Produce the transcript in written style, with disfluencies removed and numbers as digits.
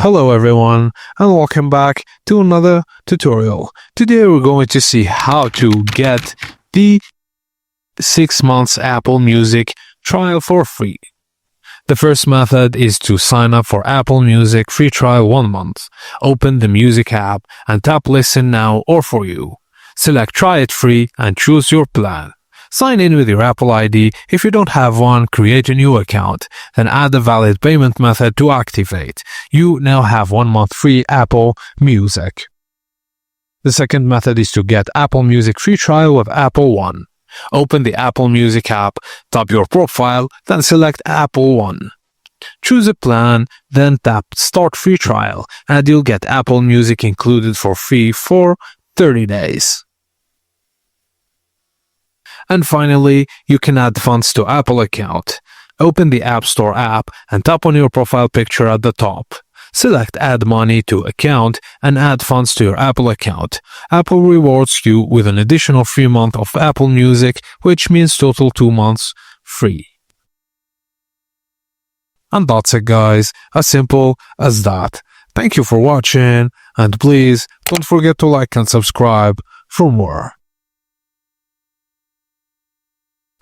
Hello everyone and welcome back to another tutorial. Today we're going to see how to get the 6 months Apple Music trial for free. The first method is to sign up for Apple Music free trial 1 month. Open the Music app and tap Listen Now or For You. Select Try It Free and choose your plan. Sign in with your Apple ID. If you don't have one, create a new account. Then add a valid payment method to activate. You now have 1 month free Apple Music. The second method is to get Apple Music free trial with Apple One. Open the Apple Music app, tap your profile, then select Apple One. Choose a plan, then tap Start Free Trial, and you'll get Apple Music included for free for 30 days. And finally, you can add funds to Apple account. Open the App Store app and tap on your profile picture at the top. Select Add Money to Account and add funds to your Apple account. Apple rewards you with an additional free month of Apple Music, which means total 2 months free. And that's it, guys. As simple as that. Thank you for watching, and please don't forget to like and subscribe for more.